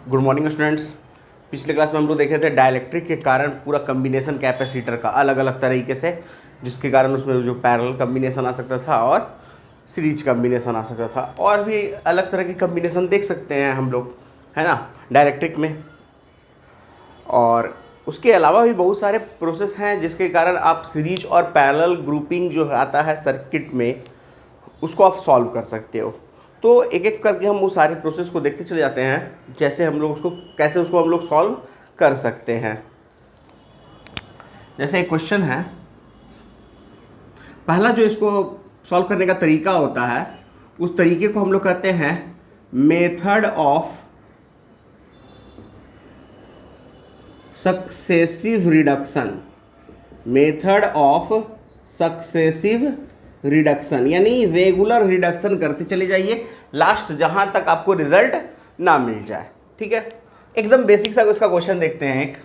Good morning students. पिछले class में हम लोग देखे थे डाइलेक्ट्रिक के कारण पूरा कम्बिनेशन कैपेसिटर का अलग अलग तरीके से, जिसके कारण उसमें जो पैरेलल कम्बिनेशन आ सकता था और सीरीज कम्बिनेशन आ सकता था, और भी अलग तरह की कम्बिनेशन देख सकते हैं हम लोग, है ना, डाइलेक्ट्रिक में। और उसके अलावा भी बहुत सारे प्रोसेस हैं जिसके कारण आप सीरीज और पैरेलल ग्रुपिंग जो आता है सर्किट में, उसको आप सॉल्व कर सकते हो। तो एक एक करके हम उस सारे प्रोसेस को देखते चले जाते हैं, जैसे हम लोग उसको कैसे उसको हम लोग सॉल्व कर सकते हैं। जैसे एक क्वेश्चन है, पहला जो इसको सॉल्व करने का तरीका होता है, उस तरीके को हम लोग कहते हैं method of successive reduction. Method of successive reduction यानी रेगुलर रिडक्शन करते चले जाइए लास्ट जहां तक आपको रिजल्ट ना मिल जाए। ठीक है, एकदम बेसिक सा इसका क्वेश्चन देखते हैं एक।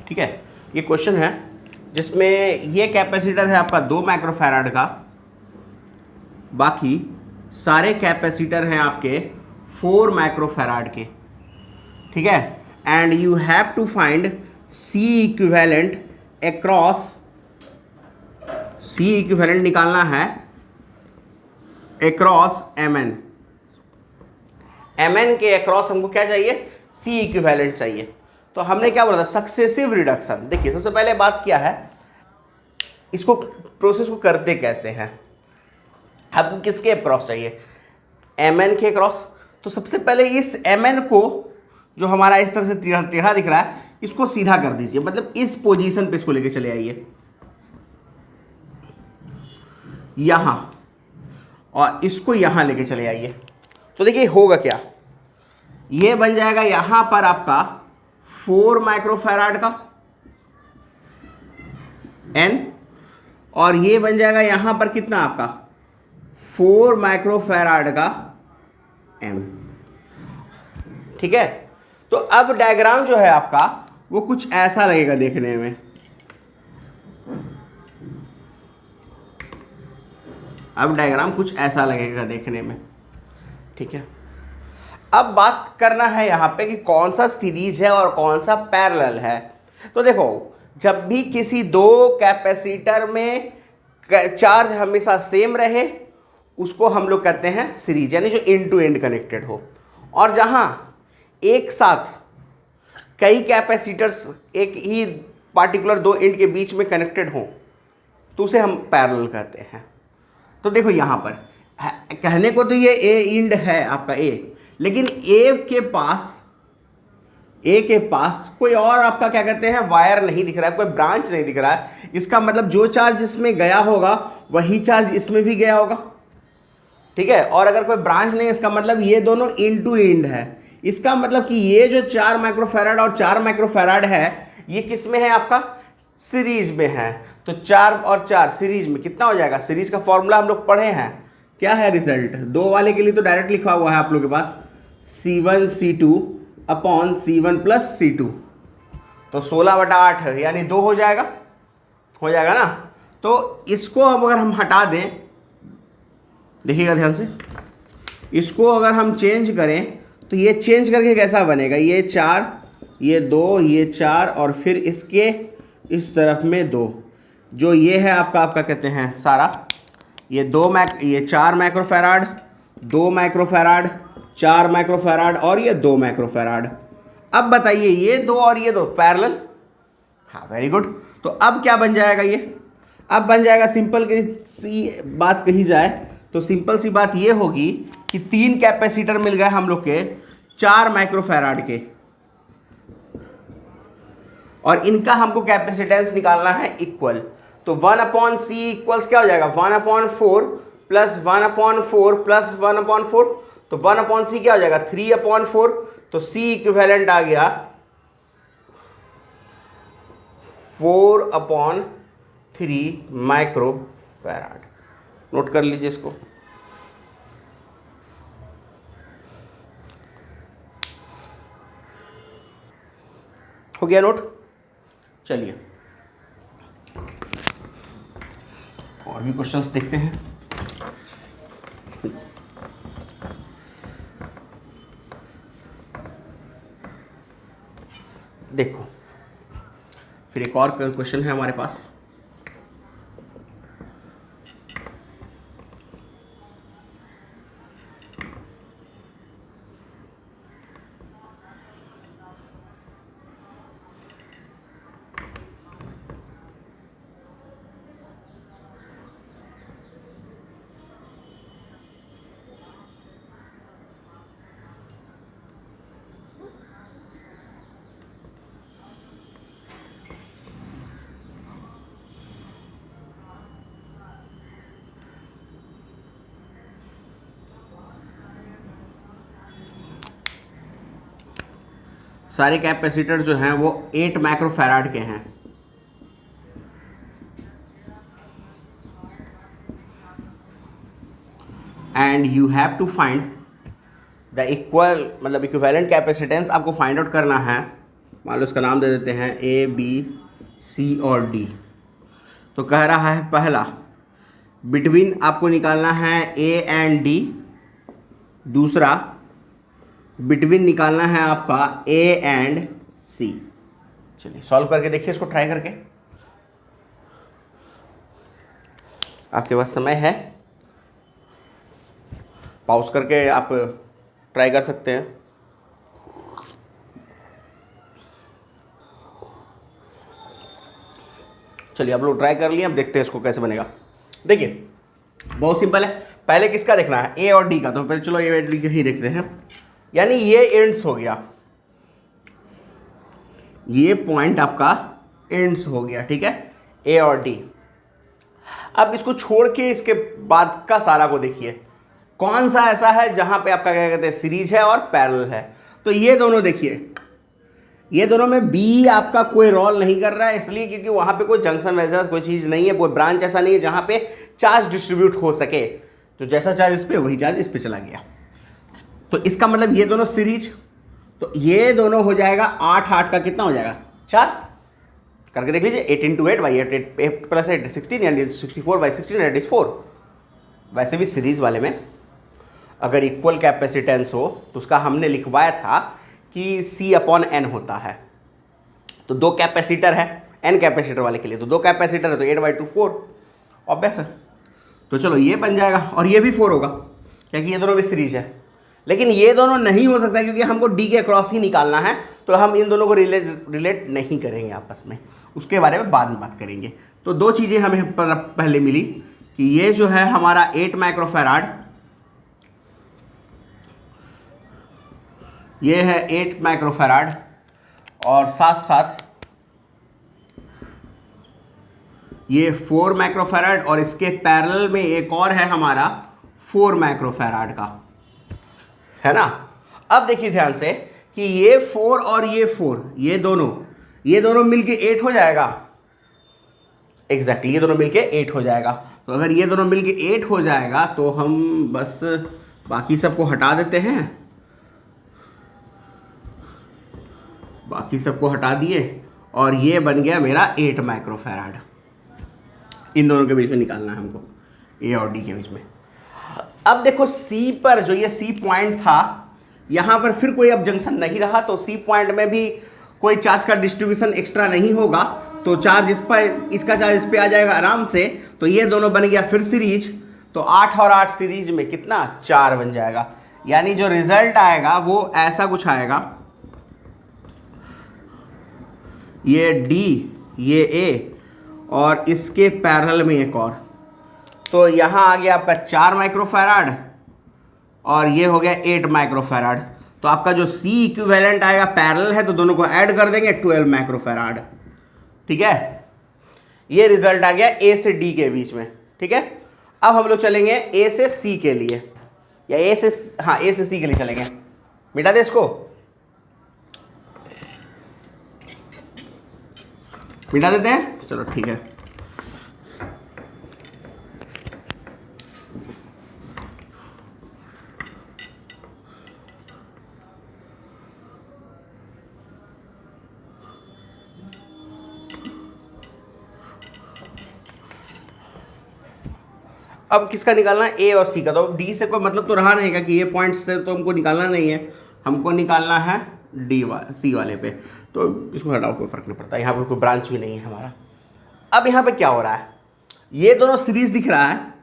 ठीक है, ये क्वेश्चन है जिसमें ये कैपेसिटर है आपका 2 माइक्रोफैराड का, बाकी सारे कैपेसिटर हैं आपके 4 माइक्रोफैराड के। ठीक है, and you have to find C equivalent across, C equivalent निकालना है across M N. M N के अक्रॉस हमको क्या चाहिए? सी इक्विवेलेंट चाहिए। तो हमने क्या बोला था? Successive reduction. देखिए, सबसे पहले बात क्या है, इसको प्रोसेस को करते कैसे हैं। आपको किसके अक्रॉस चाहिए? एम एन के अक्रॉस। तो सबसे पहले इस एम एन को, जो हमारा इस तरह से टेढ़ा दिख रहा है, इसको सीधा कर दीजिए, मतलब इस पोजीशन पे इसको लेके चले आइए यहां, और इसको यहां लेके चले आइए। तो देखिए होगा क्या, ये बन जाएगा यहां पर आपका 4 माइक्रोफैराड का N, और ये बन जाएगा यहां पर कितना आपका 4 माइक्रोफैराड का M। ठीक है, तो अब डायग्राम जो है आपका वो कुछ ऐसा लगेगा देखने में। अब डायग्राम कुछ ऐसा लगेगा देखने में। ठीक है, अब बात करना है यहाँ पे कि कौन सा सीरीज है और कौन सा पैरेलल है। तो देखो, जब भी किसी दो कैपेसिटर में चार्ज हमेशा सेम रहे, उसको हम लोग कहते हैं सीरीज, यानी जो एंड टू एंड कनेक्टेड हो। और जहाँ एक साथ कई कैपेसिटर्स एक ही पार्टिकुलर दो एंड के बीच में कनेक्टेड हो, तो उसे हम पैरेलल कहते हैं। तो देखो यहाँ पर कहने को तो ये ए एंड है आपका ए, लेकिन ए के पास कोई और आपका क्या कहते हैं वायर नहीं दिख रहा है, कोई ब्रांच नहीं दिख रहा है। इसका मतलब जो चार्ज इसमें गया होगा वही चार्ज इसमें भी गया होगा। ठीक है, और अगर कोई ब्रांच नहीं, इसका मतलब ये दोनों एंड टू एंड है। इसका मतलब कि ये जो 4 माइक्रोफैराड और 4 माइक्रोफैराड है, ये किस में है? आपका सीरीज में है। तो 4 और 4 सीरीज में कितना हो जाएगा? सीरीज का फॉर्मूला हम लोग पढ़े हैं, क्या है रिजल्ट? 2 वाले के लिए तो डायरेक्ट लिखा हुआ है आप लोग के पास, C1 C2 upon C1 plus C2। तो 16/8 यानी 2 हो जाएगा ना। तो इसको अब अगर हम हटा दें, देखिएगा ध्यान से, इसको अगर हम चेंज करें तो ये चेंज करके कैसा बनेगा? ये 4, ये 2, ये 4, और फिर इसके इस तरफ में 2, जो ये है आपका कहते हैं सारा, ये 4 माइक्रोफैराड, 2 माइक्रोफैराड, 4 माइक्रोफैराड, और ये 2 माइक्रोफैराड। अब बताइए, ये 2 और ये 2 पैरेलल? हाँ, वेरी गुड। तो अब क्या बन जाएगा ये? अब बन जाएगा, सिंपल सी बात कही जाए तो सिंपल सी बात ये होगी कि 3 कैपेसिटर मिल गए हम लोग के 4 माइक्रोफैराड के, और इनका हमको कैपेसिटेंस निकालना है इक्वल। तो 1/c इक्वल्स क्या हो जाएगा 1/4 प्लस 1/4 प्लस 1/4, तो 1/c क्या हो जाएगा 3/4, तो c इक्विवेलेंट आ गया 4/3 माइक्रो फैराड। नोट कर लीजिए इसको। हो गया नोट। चलिए और भी क्वेश्चंस देखते हैं। देखो फिर एक और क्वेश्चन है हमारे पास। सारे कैपेसिटर जो हैं वो 8 माइक्रोफैराड के हैं। And you have to find the equal मतलब इक्विवेलेंट कैपेसिटेंस आपको फाइंड आउट करना है। मान लो इसका नाम दे देते हैं ए बी सी और डी। तो कह रहा है पहला बिटवीन आपको निकालना है ए एंड डी, दूसरा बिटवीन निकालना है आपका ए एंड सी। चलिए सॉल्व करके देखिए इसको, ट्राई करके। आपके पास समय है, पॉज करके आप ट्राई कर सकते हैं। चलिए आप लोग ट्राई कर लिए, अब देखते हैं इसको कैसे बनेगा। देखिए बहुत सिंपल है। पहले किसका देखना है ए और डी का, तो पहले चलो ए और डी का ही देखते हैं। यानी ये एंड्स हो गया, ये पॉइंट आपका एंड्स हो गया, ठीक है, ए और डी। अब इसको छोड़ के इसके बाद का सारा को देखिए, कौन सा ऐसा है जहां पे आपका क्या कहते हैं सीरीज है और पैरेलल है। तो ये दोनों देखिए, ये दोनों में बी आपका कोई रोल नहीं कर रहा है, इसलिए क्योंकि वहां पे कोई जंक्शन वैसा कोई चीज़ नहीं है, कोई ब्रांच ऐसा नहीं है जहां पे चार्ज डिस्ट्रीब्यूट हो सके। तो जैसा चार्ज इस पे वही चार्ज इस पे चला गया। तो इसका मतलब ये दोनों सीरीज, तो ये दोनों हो जाएगा 8 का कितना हो जाएगा 4 करके देख लीजिए। 8 × 8 बाई 8 प्लस 8 16 यानी 64/16 दैट इज 4। वैसे भी सीरीज वाले में अगर इक्वल कैपेसिटेंस हो तो उसका हमने लिखवाया था कि C/N होता है। तो 2 कैपेसिटर है N कैपेसिटर वाले के लिए, तो 2 कैपेसिटर है तो 8/2 4 ऑब्वियस है। तो चलो ये बन जाएगा और ये भी 4 होगा क्योंकि ये दोनों भी सीरीज है। लेकिन ये दोनों नहीं हो सकता क्योंकि हमको डी के क्रॉस ही निकालना है, तो हम इन दोनों को रिलेट नहीं करेंगे आपस में, उसके बारे में बाद में बात करेंगे। तो 2 चीज़ें हमें पहले मिली कि ये जो है हमारा 8 माइक्रोफैराड, ये है 8 माइक्रोफैराड, और साथ साथ ये 4 माइक्रोफैराड, और इसके पैरेलल में एक और है हमारा 4 माइक्रोफैराड का, है ना। अब देखिए ध्यान से कि ये 4 और ये 4 ये दोनों मिलके 8 हो जाएगा। एग्जैक्टली ये दोनों मिलके 8 हो जाएगा। तो अगर ये दोनों मिलके 8 हो जाएगा तो हम बस बाकी सबको हटा देते हैं, बाकी सबको हटा दिए और ये बन गया मेरा 8 माइक्रोफैराड। इन दोनों के बीच में निकालना है हमको, ए और डी के बीच में। अब देखो सी पर जो ये सी पॉइंट था, यहाँ पर फिर कोई अब जंक्शन नहीं रहा, तो सी पॉइंट में भी कोई चार्ज का डिस्ट्रीब्यूशन एक्स्ट्रा नहीं होगा, तो चार्ज इस पर, इसका चार्ज इस पर आ जाएगा आराम से। तो ये दोनों बन गया फिर सीरीज, तो 8 और 8 सीरीज में कितना 4 बन जाएगा। यानी जो रिजल्ट आएगा वो ऐसा कुछ आएगा, ये डी ये ए और इसके पैरेलल में एक और, तो यहाँ आ गया आपका 4 माइक्रोफैराड और ये हो गया 8 माइक्रोफैराड। तो आपका जो C इक्विवेलेंट आएगा पैरेलल है तो दोनों को ऐड कर देंगे 12 माइक्रोफैराड, ठीक है। ये रिजल्ट आ गया ए से डी के बीच में, ठीक है। अब हम लोग चलेंगे ए से सी के लिए, या ए से, हाँ ए से सी के लिए चलेंगे। मिटा दे इसको, मिटा देते हैं, चलो ठीक है। अब किसका निकालना है, ए और सी का। तो डी से कोई मतलब तो रहा नहीं का कि ये पॉइंट से तो हमको निकालना नहीं है, हमको निकालना है सी वाले पे। तो इसको हटाओ, कोई फर्क नहीं पड़ता, यहाँ पे कोई ब्रांच भी नहीं है हमारा। अब यहाँ पे क्या हो रहा है, ये दोनों सीरीज दिख रहा है,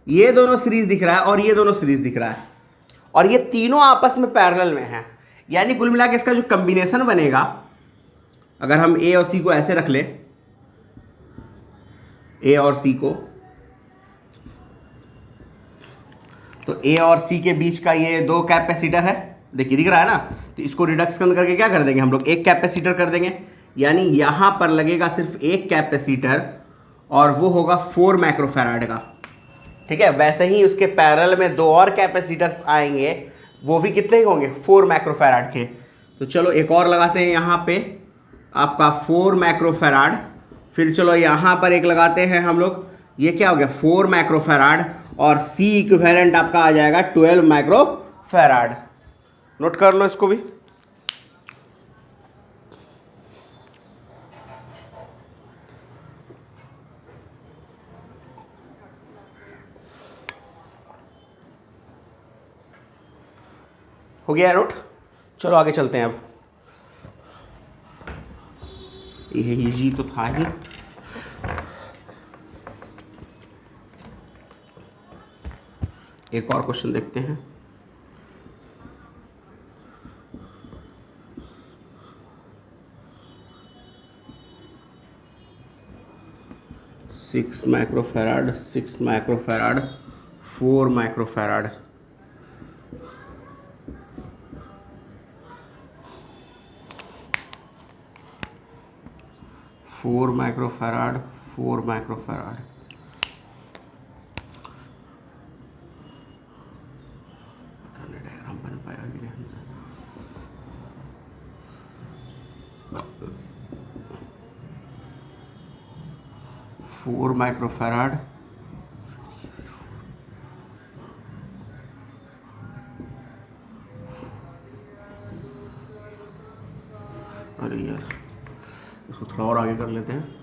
ये दोनों सीरीज दिख रहा है, और ये दोनों सीरीज दिख रहा है, और ये तीनों आपस में पैरेलल में हैं। यानी कुल मिला के इसका जो कम्बिनेशन बनेगा, अगर हम ए और सी को ऐसे रख ले, ए और सी को, तो ए और सी के बीच का ये दो कैपेसिटर है, देखिए दिख रहा है ना। तो इसको रिडक्शन करके क्या कर देंगे हम लोग, एक कैपेसिटर कर देंगे। यानी यहाँ पर लगेगा सिर्फ एक कैपेसिटर, और वो होगा 4 माइक्रोफैराड का, ठीक है। वैसे ही उसके पैरेलल में दो और कैपेसिटर्स आएंगे, वो भी कितने ही होंगे, 4 माइक्रोफैराड के। तो चलो एक और लगाते हैं यहाँ पे आपका 4 माइक्रोफैराड। फिर चलो यहाँ पर एक लगाते हैं हम लोग, ये क्या हो गया 4 माइक्रोफैराड, और सी इक्विवेलेंट आपका आ जाएगा 12 माइक्रोफैराड। नोट कर लो इसको भी। हो गया नोट, चलो आगे चलते हैं। अब ये जी तो था ही। एक और क्वेश्चन देखते हैं। Six microfarad, 6 microfarad, 4 microfarad. Four microfarad, 4 microfarad. Diagram बन पाएगा कि नहीं हमसे। 4 माइक्रोफैराड, अरे यार इसको थोड़ा और आगे कर लेते हैं।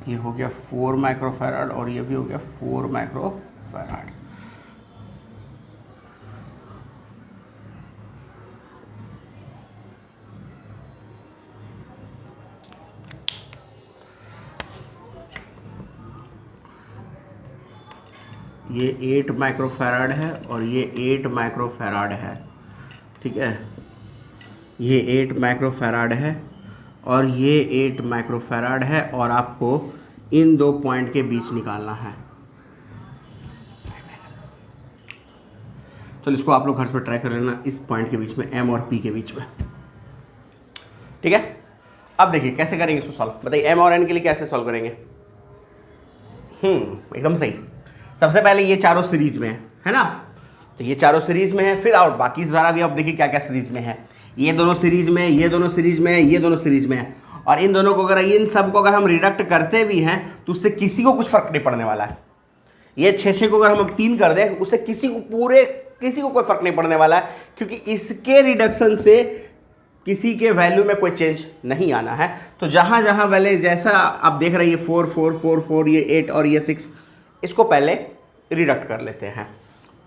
ये हो गया 4 माइक्रोफैराड, और ये भी हो गया 4 माइक्रोफैराड। ये 8 माइक्रोफैराड है, और ये 8 माइक्रोफैराड है, ठीक है। ये 8 माइक्रोफैराड है, और ये 8 माइक्रोफैराड है, और आपको इन दो पॉइंट के बीच निकालना है। चलो इसको आप लोग घर पर ट्राई कर लेना, इस पॉइंट के बीच में, एम और पी के बीच में, ठीक है। अब देखिए कैसे करेंगे इसको सॉल्व, बताइए एम और एन के लिए कैसे सॉल्व करेंगे। एकदम सही। सबसे पहले ये चारों सीरीज में है ना, तो ये चारों सीरीज में है। फिर और बाकी इस बार भी आप देखिए क्या क्या सीरीज में है। ये दोनों सीरीज में, ये दोनों सीरीज में, ये दोनों सीरीज में है, और इन दोनों को अगर, इन सब को अगर हम रिडक्ट करते भी हैं तो उससे किसी को कुछ फर्क नहीं पड़ने वाला है। ये 6 को अगर हम 3 कर दें, उससे किसी को कोई फर्क नहीं पड़ने वाला है, क्योंकि इसके रिडक्शन से किसी के वैल्यू में कोई चेंज नहीं आना है। तो जहाँ जहाँ वैल्यू, जैसा आप देख रहे हैं 4 4 4 4, ये 8 और ये 6, इसको पहले रिडक्ट कर लेते हैं।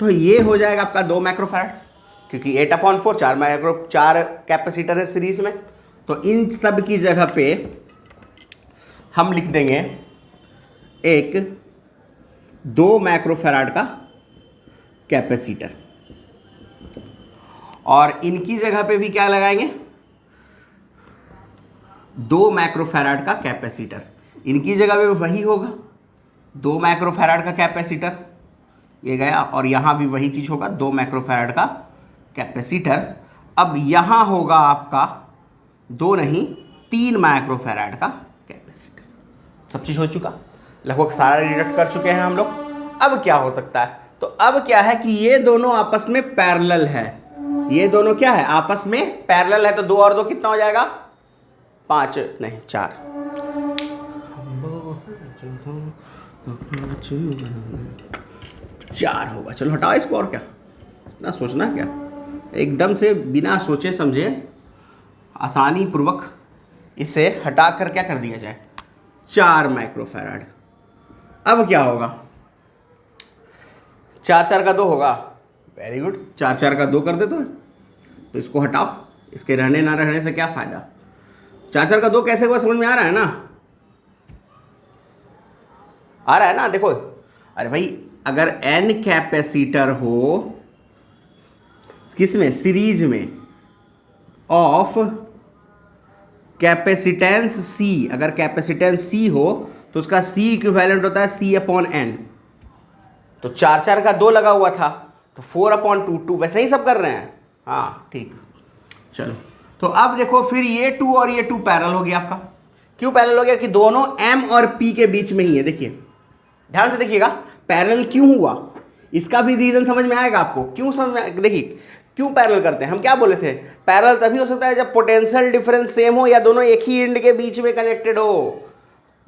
तो ये हो जाएगा आपका 2 माइक्रोफैराड, क्योंकि 8/4 4 कैपेसिटर है सीरीज में। तो इन सब की जगह पे हम लिख देंगे एक 2 माइक्रोफैराड का कैपेसिटर, और इनकी जगह पे भी क्या लगाएंगे, 2 माइक्रोफैराड का कैपेसिटर। इनकी जगह पे वही होगा, 2 माइक्रोफैराड का कैपेसिटर ये गया, और यहाँ भी वही चीज़ होगा, 2 माइक्रोफैराड का कैपेसिटर। अब यहाँ होगा आपका 2 नहीं 3 माइक्रोफैराड का कैपेसिटर। सब चीज़ हो चुका, लगभग सारा डिडक्ट कर चुके हैं हम लोग। अब क्या हो सकता है, तो अब क्या है कि ये दोनों आपस में पैरेलल है, ये दोनों क्या है आपस में पैरेलल है, तो 2 और 2 कितना हो जाएगा, 5 नहीं 4। चार होगा। चलो हटाओ इसको, और क्या इतना सोचना क्या, एकदम से बिना सोचे समझे आसानी पूर्वक इसे हटाकर क्या कर दिया जाए, 4 माइक्रोफैराड। अब क्या होगा, 4 4 का 2 होगा, वेरी गुड, 4 4 का 2 कर दे तो इसको हटाओ, इसके रहने ना रहने से क्या फायदा। 4 4 का 2 कैसे हुआ, समझ में आ रहा है ना, आ रहा है ना, देखो अरे भाई अगर n कैपेसिटर हो किसमें, सीरीज में, ऑफ कैपेसिटेंस C, अगर कैपेसिटेंस C हो तो उसका C इक्विवेलेंट होता है C/n। तो 4 4 का 2 लगा हुआ था तो 4/2, वैसे ही सब कर रहे हैं, हाँ ठीक। चलो तो अब देखो फिर ये 2 और ये 2 पैरेलल हो गया आपका। क्यों पैरेलल हो गया, कि दोनों M और P के बीच में ही है। देखिए ध्यान से देखिएगा, पैरेलल क्यों हुआ, इसका भी रीजन समझ में आएगा आपको। क्यों समझ में, देखिए क्यों पैरेलल करते हैं, हम क्या बोले थे, पैरेलल तभी हो सकता है जब पोटेंशियल डिफरेंस सेम हो या दोनों एक ही इंड के बीच में कनेक्टेड हो।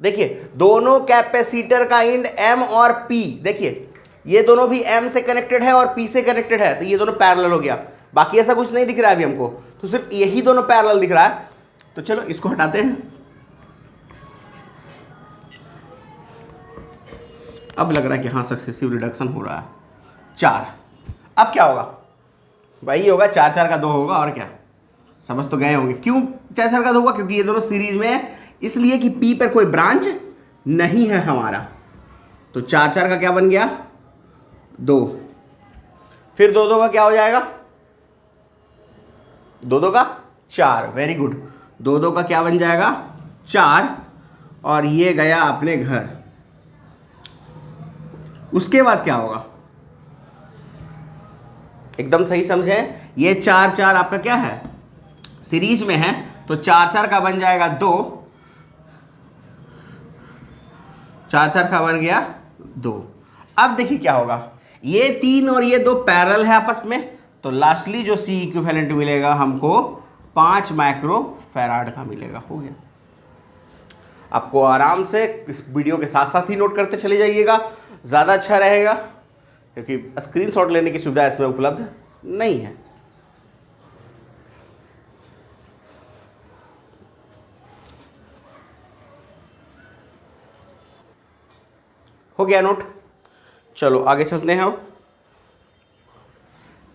देखिए दोनों कैपेसिटर का इंड M और P, देखिए ये दोनों भी M से कनेक्टेड है और P से कनेक्टेड है, तो ये दोनों पैरेलल हो गया। बाकी ऐसा कुछ नहीं दिख रहा है अभी हमको, तो सिर्फ यही दोनों पैरेलल दिख रहा है। तो चलो इसको हटाते हैं। अब लग रहा है कि हाँ सक्सेसिव रिडक्शन हो रहा है। 4, अब क्या होगा, वही होगा 4 4 का 2 होगा, और क्या, समझ तो गए होंगे क्यों 4 4 का 2 होगा, क्योंकि ये दोनों सीरीज में है, इसलिए कि P पर कोई ब्रांच नहीं है हमारा। तो 4 4 का क्या बन गया, 2, फिर 2 2 का क्या हो जाएगा, 2 2 का 4, वेरी गुड, 2 2 का क्या बन जाएगा 4, और ये गया अपने घर। उसके बाद क्या होगा, एकदम सही समझें, ये 4 4 आपका क्या है, सीरीज में है, तो 4 4 का बन जाएगा 2, 4 4 का बन गया 2। अब देखिए क्या होगा, ये 3 और ये 2 पैरेलल है आपस में, तो लास्टली जो C इक्विवेलेंट मिलेगा हमको 5 माइक्रोफैराड का मिलेगा। हो गया, आपको आराम से इस वीडियो के साथ साथ ही नोट करते चले जाइएगा, ज़्यादा अच्छा रहेगा, क्योंकि स्क्रीनशॉट लेने की सुविधा इसमें उपलब्ध नहीं है। हो गया नोट, चलो आगे चलते हैं, अब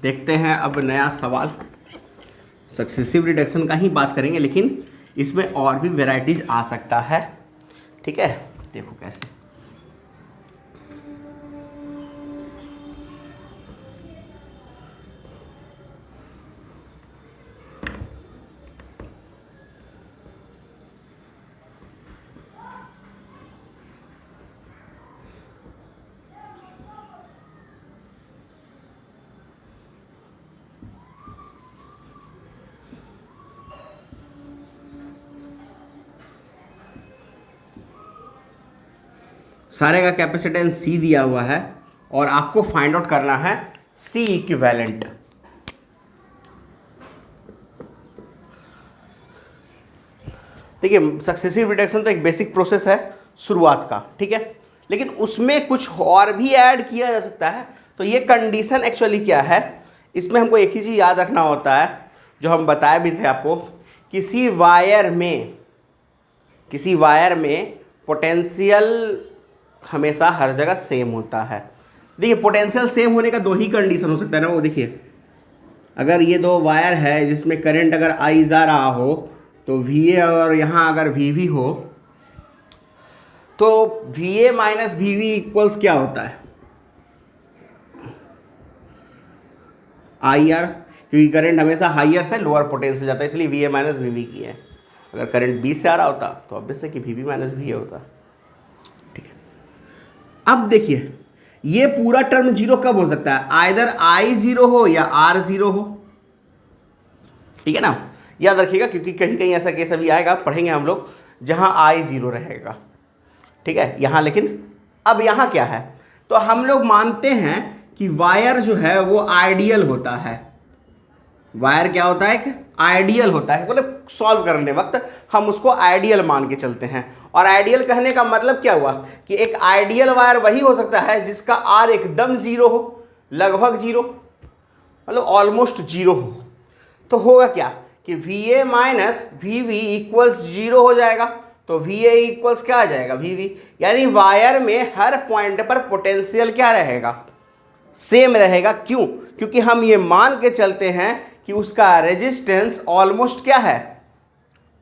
देखते हैं अब नया सवाल। सक्सेसिव रिडक्शन का ही बात करेंगे, लेकिन इसमें और भी वेराइटीज आ सकता है, ठीक है, देखो कैसे। सारे का कैपेसिटेंस C दिया हुआ है और आपको फाइंड आउट करना है C इक्विवेलेंट। देखिए सक्सेसिव रिडक्शन तो एक बेसिक प्रोसेस है शुरुआत का, ठीक है, लेकिन उसमें कुछ और भी ऐड किया जा सकता है। तो ये कंडीशन एक्चुअली क्या है, इसमें हमको एक ही चीज़ याद रखना होता है, जो हम बताए भी थे आपको, किसी वायर में पोटेंशियल हमेशा हर जगह सेम होता है। देखिए पोटेंशियल सेम होने का 2 ही कंडीशन हो सकता है ना, वो देखिए अगर ये 2 वायर है जिसमें करंट अगर I जा रहा हो तो VA और यहाँ अगर VB हो तो VA माइनस VB इक्वल्स क्या होता है, IR, क्योंकि करंट हमेशा हाइयर से लोअर पोटेंशियल जाता है, इसलिए VA माइनस VB की है। अगर करंट B से आ रहा होता तो ऑब्वियस है कि VB माइनस VA होता, ठीक है। अब देखिए ये पूरा टर्म जीरो कब हो सकता है, आइदर आई जीरो हो या आर जीरो हो, ठीक है ना, याद रखिएगा, क्योंकि कहीं कहीं ऐसा केस अभी आएगा, पढ़ेंगे हम लोग, जहां आई जीरो रहेगा, ठीक है यहां। लेकिन अब यहां क्या है, तो हम लोग मानते हैं कि वायर जो है वो आइडियल होता है। वायर क्या होता है, एक आइडियल होता है, मतलब सॉल्व करने वक्त हम उसको आइडियल मान के चलते हैं। और आइडियल कहने का मतलब क्या हुआ कि एक आइडियल वायर वही हो सकता है जिसका आर एकदम जीरो हो, लगभग जीरो, मतलब ऑलमोस्ट जीरो हो। तो होगा क्या कि V A minus V V equals zero हो जाएगा। तो वी ए इक्वल्स क्या आ जाएगा, वी वी, यानी वायर में हर पॉइंट पर पोटेंशियल क्या रहेगा, सेम रहेगा। क्यों, क्योंकि हम ये मान के चलते हैं कि उसका रेजिस्टेंस ऑलमोस्ट क्या है,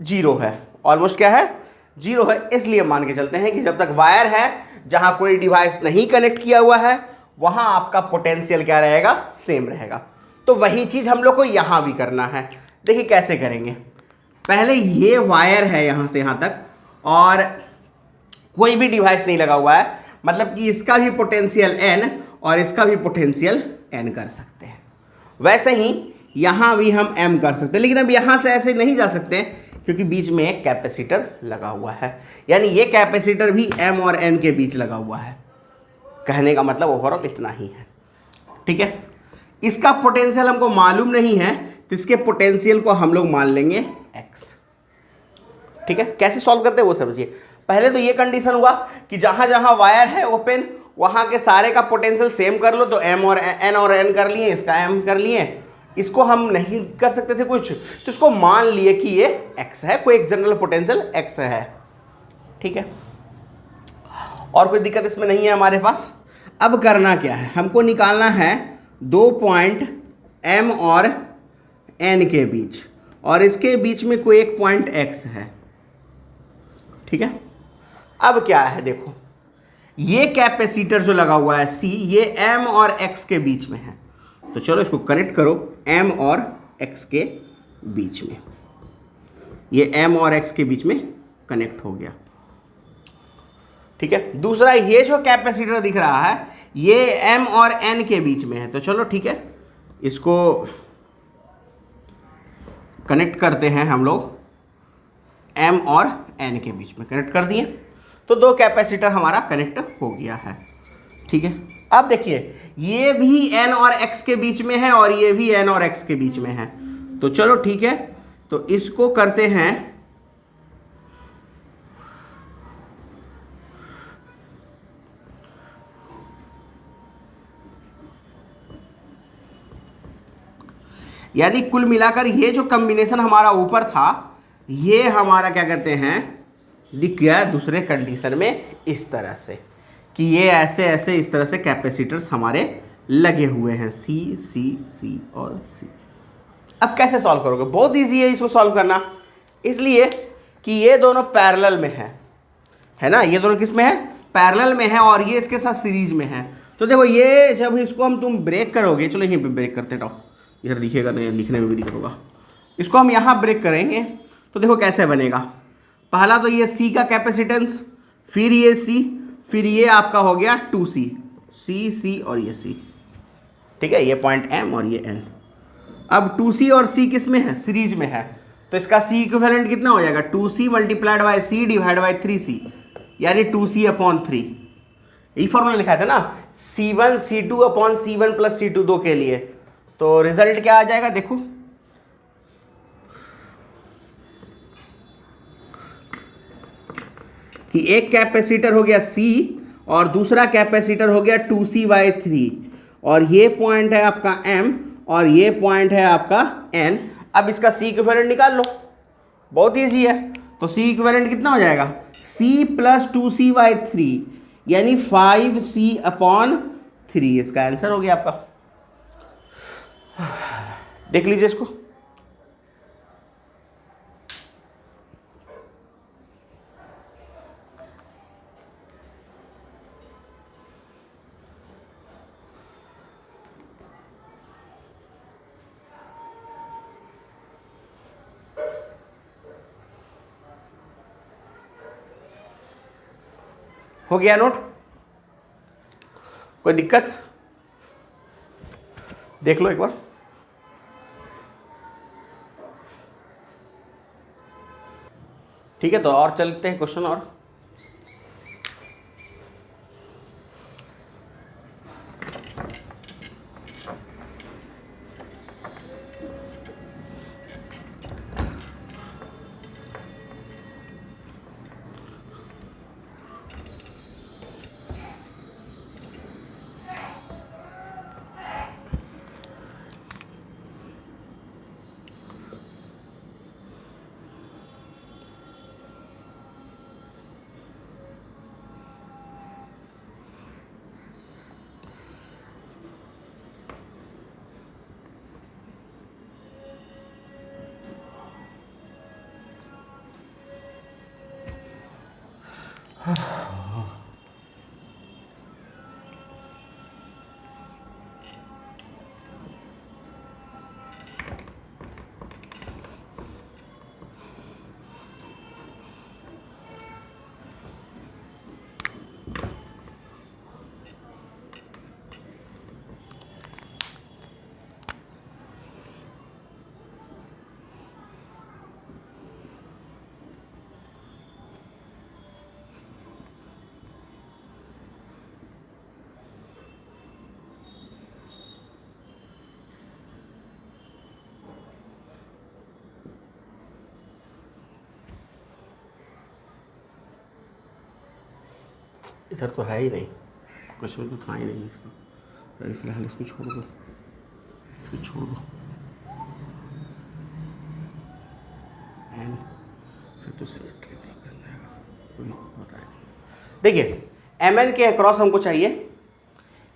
जीरो है। ऑलमोस्ट क्या है, जीरो है। इसलिए मान के चलते हैं कि जब तक वायर है, जहां कोई डिवाइस नहीं कनेक्ट किया हुआ है, वहां आपका पोटेंशियल क्या रहेगा, सेम रहेगा। तो वही चीज हम लोग को यहां भी करना है। देखिए कैसे करेंगे। पहले ये वायर है यहां से यहां तक, और कोई भी डिवाइस नहीं लगा हुआ है, मतलब कि इसका भी पोटेंशियल n और इसका भी पोटेंशियल n कर सकते हैं। वैसे ही यहां भी हम m कर सकते हैं, लेकिन अब यहां से ऐसे नहीं जा सकते क्योंकि बीच में एक कैपेसिटर लगा हुआ है, यानी ये कैपेसिटर भी m और n के बीच लगा हुआ है। कहने का मतलब ओवरऑल इतना ही है, ठीक है। इसका पोटेंशियल हमको मालूम नहीं है, तो इसके पोटेंशियल को हम लोग मान लेंगे x, ठीक है। कैसे सॉल्व करते हैं वो समझिए। पहले तो ये कंडीशन हुआ कि जहां जहां वायर है ओपन, वहां के सारे का पोटेंशियल सेम कर लो। तो m और n और n कर लिए, इसका m कर लिए। इसको हम नहीं कर सकते थे कुछ, तो इसको मान लिए कि ये x है, कोई एक जनरल पोटेंशियल x है, ठीक है। और कोई दिक्कत इसमें नहीं है हमारे पास। अब करना क्या है, हमको निकालना है दो पॉइंट m और n के बीच, और इसके बीच में कोई एक पॉइंट x है, ठीक है। अब क्या है, देखो ये कैपेसिटर जो लगा हुआ है C, ये m और x के बीच में है। तो चलो इसको कनेक्ट करो m और x के बीच में। ये m और x के बीच में कनेक्ट हो गया, ठीक है। दूसरा ये जो कैपेसिटर दिख रहा है, ये m और n के बीच में है। तो चलो ठीक है, इसको कनेक्ट करते हैं हम लोग, m और n के बीच में कनेक्ट कर दिए। तो दो कैपेसिटर हमारा कनेक्ट हो गया है, ठीक है। अब देखिए ये भी n और x के बीच में है, और ये भी n और x के बीच में है। तो चलो ठीक है, तो इसको करते हैं, यानी कुल मिलाकर ये जो कॉम्बिनेशन हमारा ऊपर था, ये हमारा क्या कहते हैं, दिख गया दूसरे कंडीशन में इस तरह से कि ये ऐसे ऐसे इस तरह से कैपेसिटर्स हमारे लगे हुए हैं, सी सी सी और सी। अब कैसे सॉल्व करोगे, बहुत इजी है इसको सॉल्व करना, इसलिए कि ये दोनों पैरेलल में है ना। ये दोनों किस में है, पैरेलल में है, और ये इसके साथ सीरीज में है। तो देखो ये जब इसको हम तुम ब्रेक करोगे, चलो यहीं पे ब्रेक करते जाओ, इधर दिखेगा नहीं, लिखने में भी दिक्कत होगा। इसको हम यहाँ ब्रेक करेंगे तो देखो कैसे बनेगा। पहला तो ये C का कैपेसिटेंस, फिर ये C, फिर ये आपका हो गया 2C, C और ये C, ठीक है। ये पॉइंट M और ये N। अब 2C और C किस में है, सीरीज में है। तो इसका C इक्विवेलेंट कितना हो जाएगा, 2C multiplied by C divide by 3C, यानी 2C/3। यही फॉर्मूला लिखा था ना, C1 C2/C1 प्लस C2 दो के लिए। तो रिजल्ट क्या आ जाएगा, देखो कि एक कैपेसिटर हो गया C और दूसरा कैपेसिटर हो गया 2C/3, और ये पॉइंट है आपका M और ये पॉइंट है आपका N। अब इसका C इक्विवेलेंट निकाल लो, बहुत ईजी है। तो C इक्विवेलेंट कितना हो जाएगा, C प्लस 2C/3, यानी 5C/3। इसका आंसर हो गया आपका। देख लीजिए इसको, हो गया नोट। कोई दिक्कत? देख लो एक बार। ठीक है, तो और चलते हैं क्वेश्चन और। इधर तो है ही नहीं, क्वेश्चन तो था ही नहीं इसका। अभी फिलहाल इसको छोड़ दो, इसको छोड़ दो। एंड फिर तो सिमेट्री वाला करना है, कोई पता नहीं। देखिए एम एन के अक्रॉस हमको चाहिए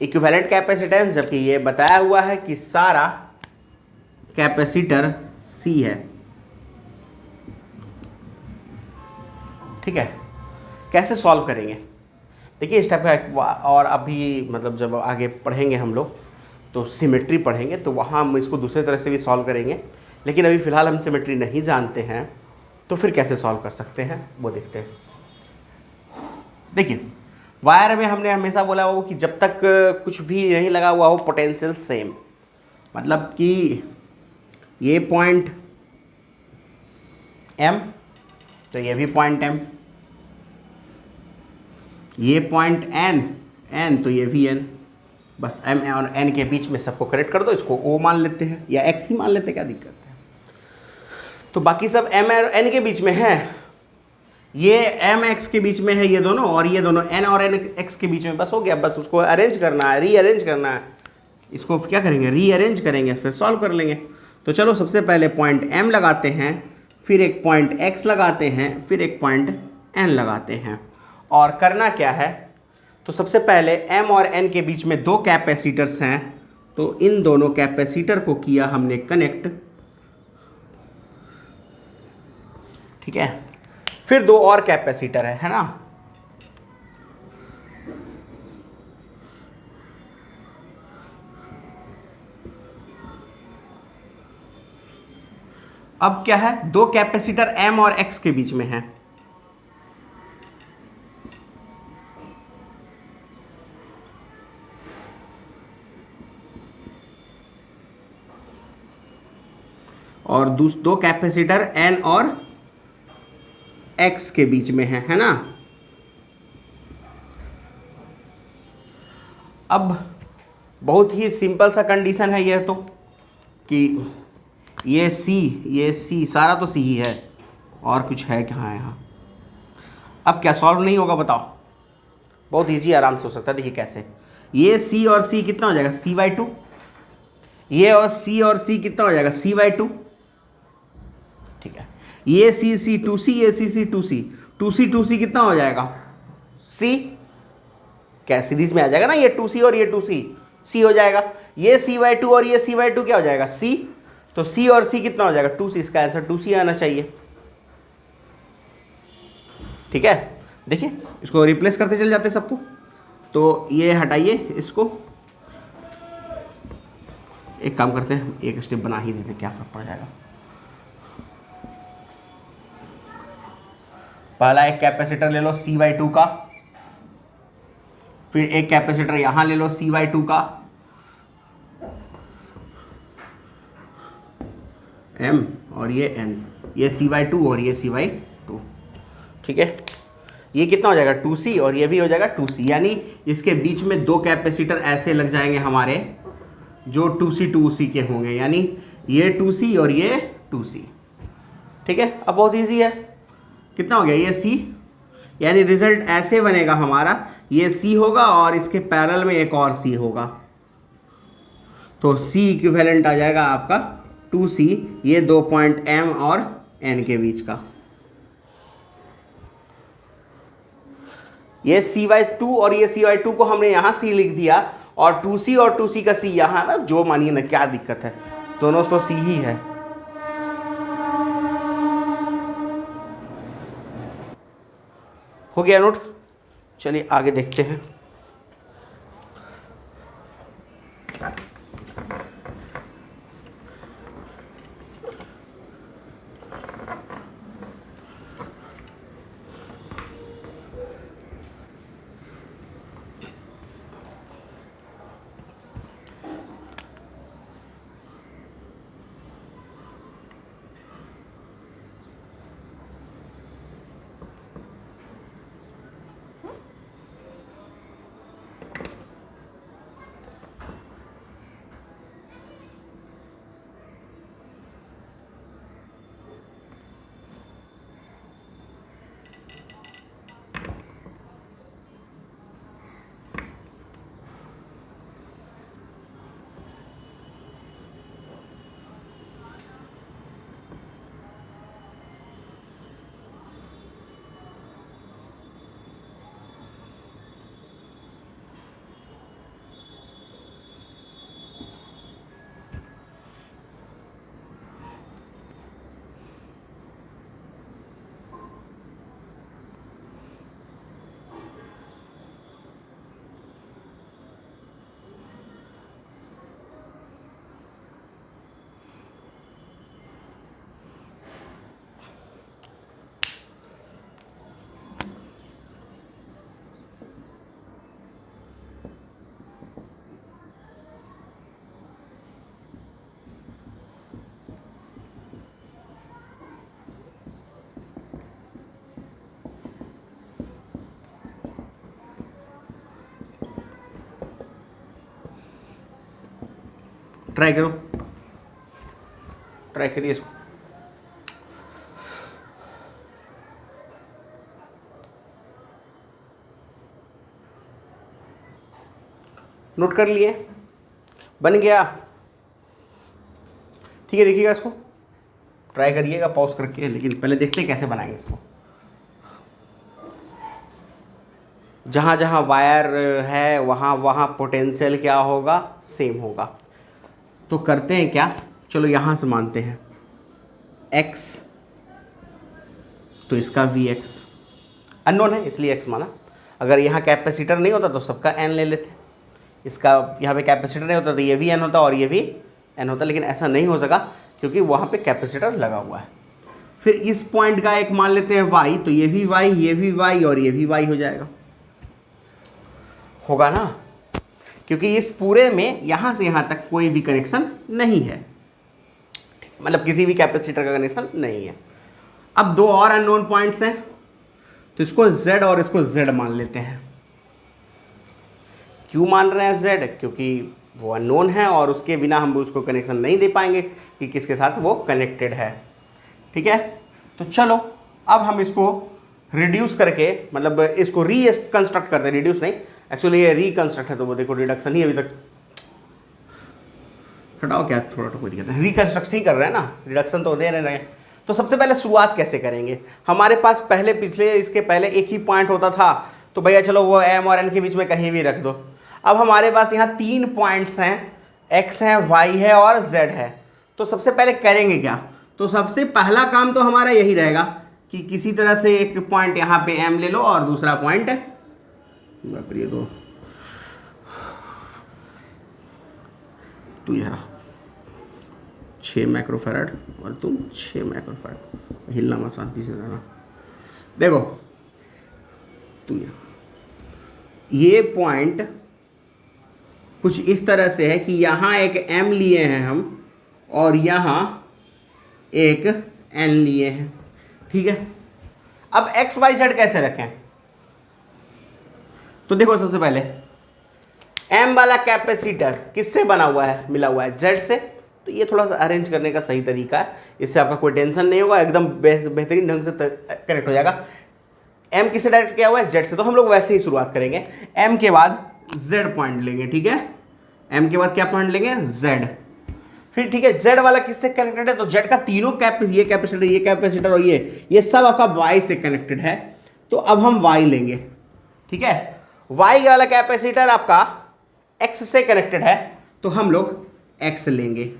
इक्विवेलेंट कैपेसिटेंस, जबकि ये बताया हुआ है कि सारा कैपेसिटर सी है। ठीक है, कैसे सॉल्व करेंगे? देखिए इस टाइप का, और अभी मतलब जब आगे पढ़ेंगे हम लोग तो सिमेट्री पढ़ेंगे, तो वहाँ हम इसको दूसरे तरह से भी सॉल्व करेंगे। लेकिन अभी फ़िलहाल हम सिमेट्री नहीं जानते हैं, तो फिर कैसे सॉल्व कर सकते हैं वो देखते हैं। देखिए वायर में हमने हमेशा बोला हो कि जब तक कुछ भी नहीं लगा हुआ हो पोटेंशियल सेम, मतलब कि ये पॉइंट M तो ये भी पॉइंट M, ये पॉइंट N तो ये भी N, बस M और N के बीच में सबको कनेक्ट कर दो, इसको O मान लेते हैं या X ही मान लेते हैं, क्या दिक्कत है। तो बाकी सब M और N के बीच में है, ये M X के बीच में है ये दोनों, और ये दोनों N और N X के बीच में, बस हो गया। बस उसको अरेंज करना है, रीअरेंज करना है। इसको क्या करेंगे, रीअरेंज करेंगे, फिर सॉल्व कर लेंगे। तो चलो सबसे पहले पॉइंट M लगाते हैं, फिर एक पॉइंट X लगाते हैं, फिर एक पॉइंट N लगाते हैं। और करना क्या है, तो सबसे पहले M और N के बीच में दो कैपेसिटर्स हैं, तो इन दोनों कैपेसिटर को किया हमने कनेक्ट। ठीक है, फिर दो और कैपेसिटर है ना। अब क्या है, दो कैपेसिटर M और X के बीच में है, और दो कैपेसिटर N और X के बीच में है ना। अब बहुत ही सिंपल सा कंडीशन है ये, तो कि ये C सारा तो C ही है, और कुछ है कहाँ है यहाँ। अब क्या सॉल्व नहीं होगा बताओ? बहुत इजी, आराम से हो सकता है। देखिए कैसे, ये C और C कितना हो जाएगा, C/2। ये और C कितना हो जाएगा, C/2। ठीक है, ये C 2C, ये C 2C, 2C कितना हो जाएगा, C। क्या सीरीज में आ जाएगा ना, ये 2C और ये 2C, C हो जाएगा। ये C/2 और ये C/2 क्या हो जाएगा, C। तो C और C कितना हो जाएगा, 2C। इसका आंसर 2C आना चाहिए। ठीक है, देखिए इसको रिप्लेस करते चल जाते सबको। तो ये हटाइए इसको, एक काम करते हैं, एक स्टेप बना ही देते, क्या फर्क पड़ जाएगा। पहला एक कैपेसिटर ले लो C/2 का, फिर एक कैपेसिटर यहां ले लो Cy2 का M और ये N, ये Cy2 और ये Cy2, ठीक है। ये कितना हो जाएगा 2C और ये भी हो जाएगा 2C, यानी इसके बीच में दो कैपेसिटर ऐसे लग जाएंगे हमारे जो 2C के होंगे, यानी ये 2C और ये 2C, ठीक है। अब बहुत इजी है, कितना हो गया ये C, यानी रिजल्ट ऐसे बनेगा हमारा, ये C होगा और इसके पैरेलल में एक और C होगा, तो C इक्विवेलेंट आ जाएगा आपका 2C, ये 2 पॉइंट M और N के बीच का। ये Cy2 और ये Cy2 को हमने यहाँ C लिख दिया, और 2C और 2C का C यहाँ ना, जो मानिए ना, क्या दिक्कत है, दोनों तो C ही है। हो गया नोट, चलिए आगे देखते हैं। ट्राई करो, ट्राई करिए इसको। नोट कर लिए, बन गया, ठीक है। देखिएगा इसको, ट्राई करिएगा पॉज करके, लेकिन पहले देखते हैं कैसे बनाएंगे इसको। जहाँ जहाँ वायर है वहाँ वहाँ पोटेंशियल क्या होगा, सेम होगा। तो करते हैं क्या, चलो यहाँ से मानते हैं x, तो इसका Vx अननोन है इसलिए x माना। अगर यहाँ कैपेसिटर नहीं होता तो सबका n ले लेते, इसका यहाँ पे कैपेसिटर नहीं होता तो ये भी n होता और ये भी n होता, लेकिन ऐसा नहीं हो सका क्योंकि वहाँ पे कैपेसिटर लगा हुआ है। फिर इस पॉइंट का एक मान लेते हैं y, तो ये भी y, ये भी y और ये भी y हो जाएगा, होगा ना, क्योंकि इस पूरे में यहाँ से यहाँ तक कोई भी कनेक्शन नहीं है, मतलब किसी भी कैपेसिटर का कनेक्शन नहीं है। अब दो और अननोन पॉइंट्स हैं, तो इसको Z और इसको Z मान लेते हैं। क्यों मान रहे हैं Z, क्योंकि वो अननोन है और उसके बिना हम उसको कनेक्शन नहीं दे पाएंगे कि किसके साथ वो कनेक्टेड है, ठीक है। तो चलो अब हम इसको रिड्यूस करके, मतलब इसको रीकंस्ट्रक्ट करते हैं, रिड्यूस नहीं, एक्चुअली ये रिकंस्ट्रक्ट है, तो वो देखो रिडक्शन ही अभी तक, हटाओ क्या छोटा कोई दिक्कत नहीं, रिकंस्ट्रक्ट ही कर रहे हैं ना, रिडक्शन तो दे रहे हैं। तो सबसे पहले शुरुआत कैसे करेंगे, हमारे पास पहले पिछले इसके पहले एक ही पॉइंट होता था, तो भैया चलो वो M और N के बीच में कहीं भी रख दो। अब हमारे पास यहाँ 3 पॉइंट्स हैं, X है, Y है और Z है। तो सबसे पहले करेंगे क्या, तो सबसे पहला काम तो हमारा यही रहेगा कि किसी तरह से एक पॉइंट यहाँ पे M ले लो और दूसरा पॉइंट ये दो, तू इधर 6 माइक्रोफैरड और तुम 6 माइक्रोफैरड, हिलना मत, शांति से रहना। देखो तू ये पॉइंट कुछ इस तरह से है कि यहाँ एक m लिए हैं हम और यहाँ एक n लिए हैं, ठीक है। अब x y z कैसे रखें? तो देखो सबसे पहले m वाला कैपेसिटर किससे बना हुआ है? मिला हुआ है z से। तो ये थोड़ा सा अरेंज करने का सही तरीका है, इससे आपका कोई टेंशन नहीं होगा, एकदम बेहतरीन ढंग से कनेक्ट हो जाएगा। m किससे डायरेक्ट किया हुआ है? z से। तो हम लोग वैसे ही शुरुआत करेंगे, m के बाद z पॉइंट लेंगे, ठीक है। m के बाद क्या पॉइंट लेंगे? z। फिर ठीक है, z वाला किससे कनेक्टेड है? तो z का तीनों ये कैपेसिटर और ये सब आपका y से कनेक्टेड है। तो अब हम y लेंगे, ठीक है। y वाला कैपेसिटर आपका x से कनेक्टेड है, तो हम लोग x लेंगे।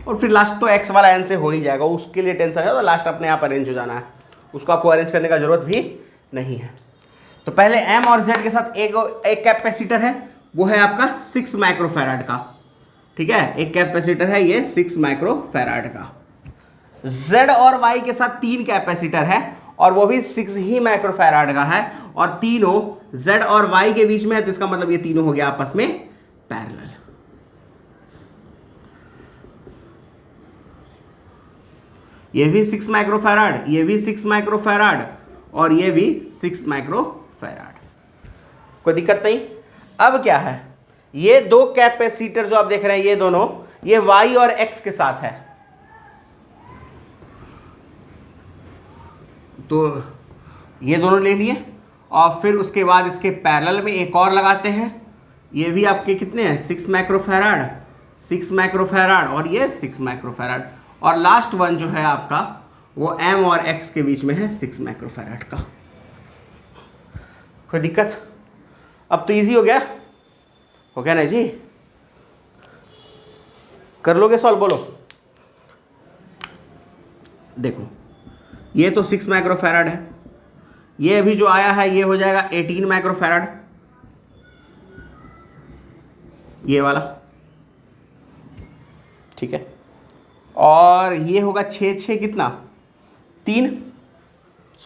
और फिर लास्ट तो x वाला n से हो ही जाएगा, उसके लिए टेंशन है तो लास्ट अपने आप अरेंज हो जाना है, उसको आपको अरेंज करने का जरूरत भी नहीं है। तो पहले m और z के साथ एक कैपेसिटर है, वो है आपका 6 माइक्रोफैराड का, ठीक है। एक कैपेसिटर है ये 6 माइक्रोफैराड का। z और y के साथ 3 कैपेसिटर है और वो भी 6 ही माइक्रोफैराड का है, और तीनों z और y के बीच में है, तो इसका मतलब ये तीनों हो गया आपस में पैरेलल। ये भी 6 माइक्रोफैराड, ये भी 6 माइक्रोफैराड और ये भी 6 माइक्रोफैराड, कोई दिक्कत नहीं। अब क्या है, ये दो कैपेसिटर जो आप देख रहे हैं ये दोनों, ये y और x के साथ है। तो ये दोनों ले लिए और फिर उसके बाद इसके पैरेलल में एक और लगाते हैं, ये भी आपके कितने हैं? 6 माइक्रोफैराड, 6 माइक्रोफैराड और ये 6 माइक्रोफैराड, और लास्ट वन जो है आपका वो m और x के बीच में है 6 माइक्रोफैराड का। कोई दिक्कत? अब तो इजी हो गया ना जी? कर लोगे सॉल्व? बोलो। देखो ये तो 6 माइक्रोफैराड है, ये अभी जो आया है ये हो जाएगा 18 माइक्रोफैराड, ये वाला, ठीक है। और ये होगा 6 कितना? 3,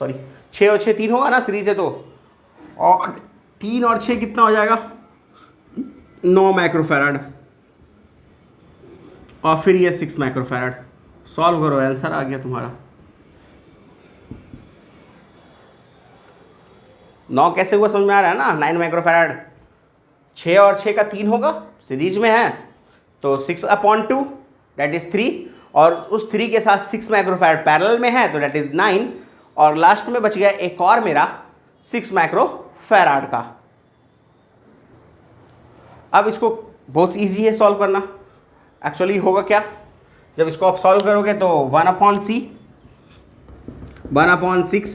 सॉरी 6 और 6 3 होगा ना सीरीज है तो, और 3 और 6 कितना हो जाएगा? 9 माइक्रोफैराड, और फिर ये 6 माइक्रोफैराड। सॉल्व करो, आंसर आ गया तुम्हारा। 9 कैसे हुआ समझ में आ रहा है ना? 9 माइक्रोफैराड, 6 और 6 का 3 होगा, सीरीज में है, तो 6/2 दैट इज 3, और उस 3 के साथ 6 माइक्रोफैराड पैरेलल में है तो दैट इज 9, और लास्ट में बच गया एक और मेरा 6 माइक्रोफैराड का। अब इसको बहुत इजी है सॉल्व करना। एक्चुअली होगा क्या, जब इसको आप सॉल्व करोगे तो 1/6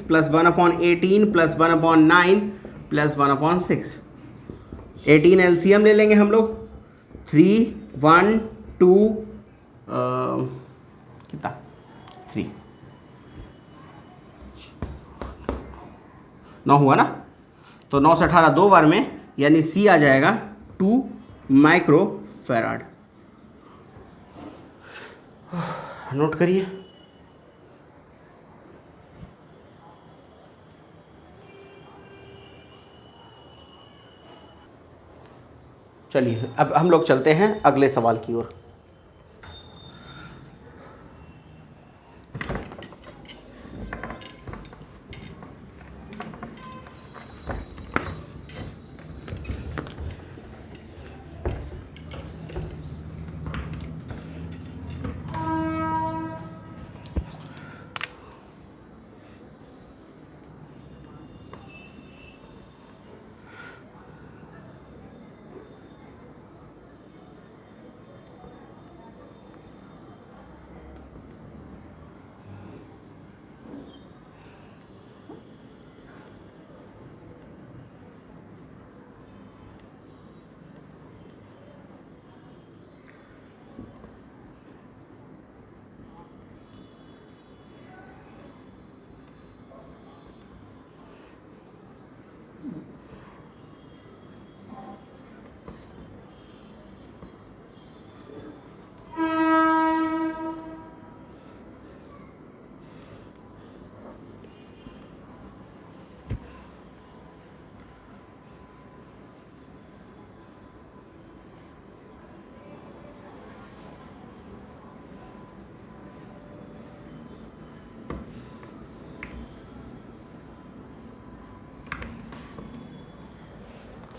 प्लस 1/18 प्लस 1/9 प्लस 1/6, 18 एलसीएम ले लेंगे हम लोग, 3 1 2 कितना 3 9 हुआ ना, तो 9 से 18 दो बार में, यानी सी आ जाएगा 2 माइक्रोफैराड। नोट करिए। चलिए अब हम लोग चलते हैं अगले सवाल की ओर।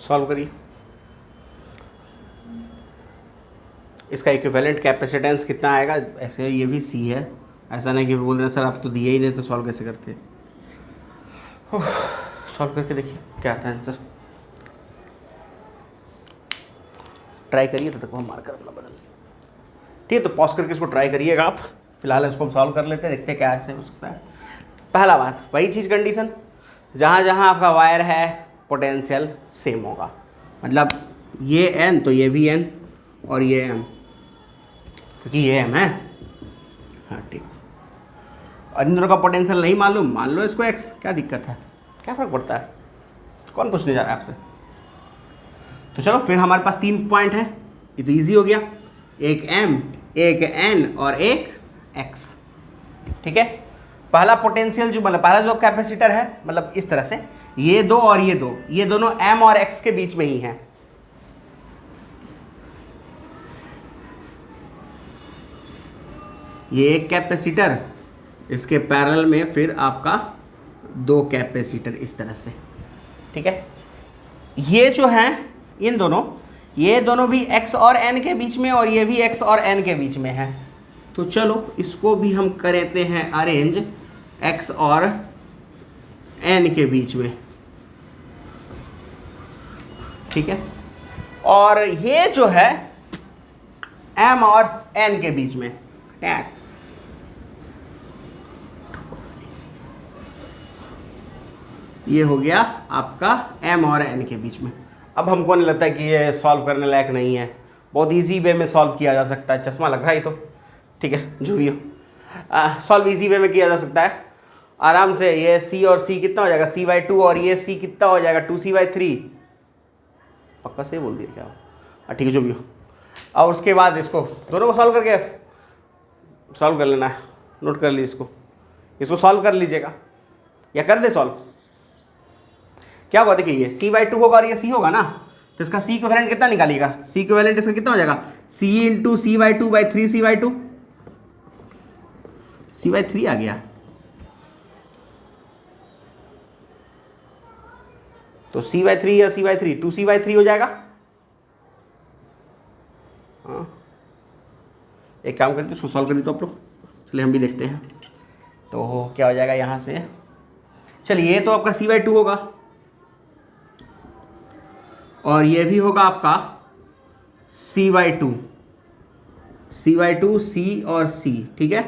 सॉल्व करिए। इसका इक्विवेलेंट कैपेसिटेंस कितना आएगा, ऐसे ये भी सी है, ऐसा नहीं कि बोल देना सर आप तो दिए ही नहीं तो सॉल्व कैसे करते। सॉल्व करके देखिए क्या आता है आंसर। ट्राई करिए, तब तक हम मार्कर अपना बदल। ठीक है, तो पॉज करके इसको ट्राई करिएगा आप। फिलहाल इसको हम सॉल्व कर लेते हैं, देखते हैं क्या ऐसे हो सकता है। पहला बात, वही चीज़ कंडीशन, जहाँ जहाँ आपका वायर है पोटेंशियल सेम होगा, मतलब ये एन तो ये भी एन और ये एम, क्योंकि ये एम है। हाँ ठीक, और इन दोनों का पोटेंशियल नहीं मालूम, मान लो इसको एक्स, क्या दिक्कत है, क्या फ़र्क पड़ता है, कौन पूछने जा रहा है आपसे। तो चलो फिर हमारे पास 3 पॉइंट है, ये तो ईजी हो गया, एक एम, एक एन और एक एक्स। ठीक है, पहला पोटेंशियल जो मतलब पहला जो कैपेसिटर है, मतलब इस तरह से ये दो और ये दो, ये दोनों एम और एक्स के बीच में ही हैं। ये एक कैपेसिटर, इसके पैरेलल में फिर आपका 2 कैपेसिटर इस तरह से। ठीक है, ये जो हैं इन दोनों, ये दोनों भी x और n के बीच में और ये भी x और n के बीच में है। तो चलो इसको भी हम करते हैं अरेंज x और n के बीच में। ठीक है, और ये जो है m और n के बीच में, ये हो गया आपका m और n के बीच में। अब हमको नहीं लगता है कि ये सॉल्व करने लायक नहीं है, बहुत इजी वे में सॉल्व किया जा सकता है। चश्मा लग रहा है तो ठीक है, जो भी हो सॉल्व इजी वे में किया जा सकता है आराम से। ये c और c कितना हो जाएगा, c/2, और ये c कितना हो जाएगा 2c/3। पक्का सही बोल दिया क्या? हाँ ठीक है, जो भी हो। और उसके बाद इसको दोनों को सॉल्व करके सॉल्व कर लेना है, नोट कर लीजिए इसको सॉल्व कर लीजिएगा या कर दे सॉल्व। क्या होगा देखिए, ये c/2 होगा और ये c होगा ना, तो इसका c इक्विवेलेंट कितना निकालिएगा, c इक्विवेलेंट इसका कितना हो जाएगा, c into c/2/3 c/2, c/3 आ गया। तो c/3 या c/3 2c/3 हो जाएगा। हाँ, एक काम करते इसको सॉल्व करिए तो आप लोग, चलिए हम भी देखते हैं। तो क्या हो जाएगा यहाँ से, चलिए ये तो आपका c/2 होगा और ये भी होगा आपका c/2, c और c। ठीक है,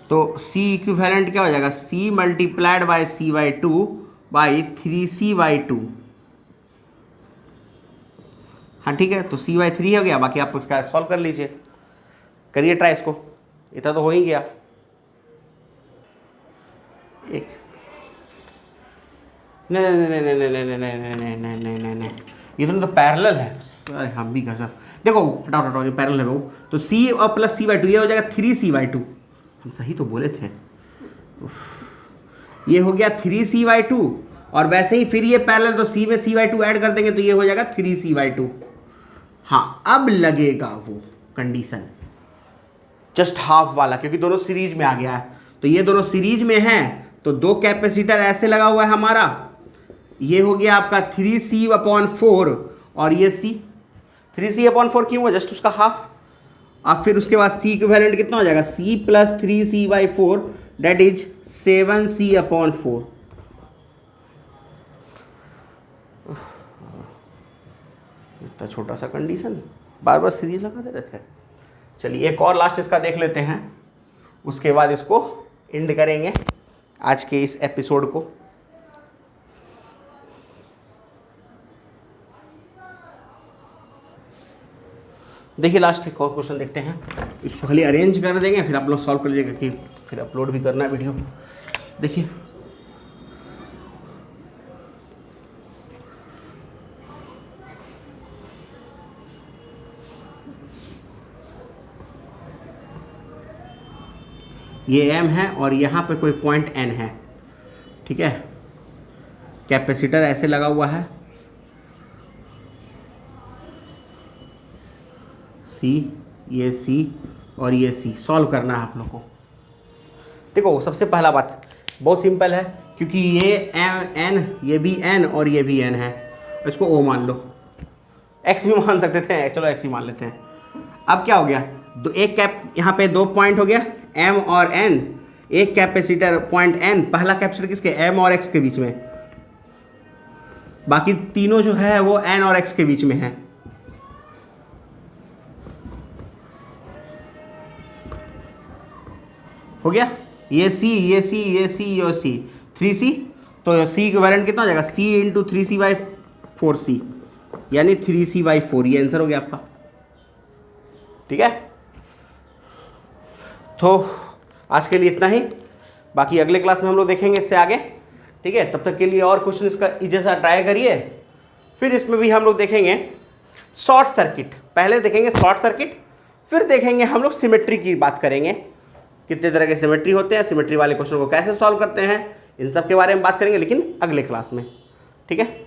तो c इक्विवेलेंट क्या हो जाएगा, c multiplied by c/2 by 3c/2। हाँ ठीक है, तो c/3 हो गया, बाकी आप इसका सॉल्व कर लीजिए, करिए ट्राई इसको, इतना तो हो ही गया। एक नहीं नहीं नहीं नहीं नहीं नहीं नहीं नहीं नहीं नहीं नहीं नहीं, ये दोनों तो पैरेलल है। अरे हम भी गजब, देखो हटाओ हटाओ, ये पैरेलल है वो, तो c और प्लस c/2 ये हो जाएगा 3c/2। हम सही तो बोले थे। ये हो गया 3c/2 और वैसे ही फिर ये पैरेलल, तो c में c/2 ऐड कर देंगे तो ये हो जाएगा 3c/2। हाँ, अब लगेगा वो कंडीशन जस्ट हाफ वाला, क्योंकि दोनों सीरीज में आ गया है। तो ये दोनों सीरीज में हैं, तो 2 कैपेसिटर ऐसे लगा हुआ है हमारा, ये हो गया आपका 3c/4 और ये c 3c/4 क्यों हुआ, जस्ट उसका हाफ। अब फिर उसके बाद c इक्विवेलेंट कितना हो जाएगा, c plus 3c/4 date is 7c/4। इतना छोटा सा कंडीशन, बार बार सीरीज लगा दे रहे थे। चलिए एक और लास्ट इसका देख लेते हैं, उसके बाद इसको एंड करेंगे आज के इस एपिसोड को। देखिए लास्ट एक और क्वेश्चन देखते हैं, इसको खाली अरेंज कर देंगे, फिर आप लोग सॉल्व कर लीजिएगा कि फिर अपलोड भी करना है वीडियो। देखिए ये m है और यहाँ पे कोई पॉइंट n है। ठीक है, कैपेसिटर ऐसे लगा हुआ है, c, ये c और ये c। सॉल्व करना है आप लोग को। देखो सबसे पहला बात बहुत सिंपल है, क्योंकि ये एन, ये भी एन और ये भी एन है, इसको ओ मान लो। एक्स भी मान सकते थे, चलो एक्स ही मान लेते हैं। अब क्या हो गया, एक कैप यहाँ पे 2 पॉइंट हो गया एम और एन, एक कैपेसिटर पॉइंट एन, पहला कैपेसिटर किसके, एम और एक्स के बीच में, बाकी तीनों जो है वो एन और एक्स के बीच में है। हो गया, ये सी, ये सी, ये सी और सी, 3C, तो सी इक्विवेलेंट कितना हो जाएगा, C इंटू 3C/4C, यानी 3C/4, ये आंसर हो गया आपका। ठीक है, तो आज के लिए इतना ही, बाकी अगले क्लास में हम लोग देखेंगे इससे आगे। ठीक है, तब तक के लिए और क्वेश्चन इसका जैसा ट्राई करिए। फिर इसमें भी हम लोग देखेंगे शॉर्ट सर्किट, पहले देखेंगे शॉर्ट सर्किट, फिर देखेंगे हम लोग सिमेट्री की बात करेंगे, कितने तरह के सिमेट्री होते हैं, सिमेट्री वाले क्वेश्चन को कैसे सॉल्व करते हैं, इन सब के बारे में बात करेंगे, लेकिन अगले क्लास में। ठीक है।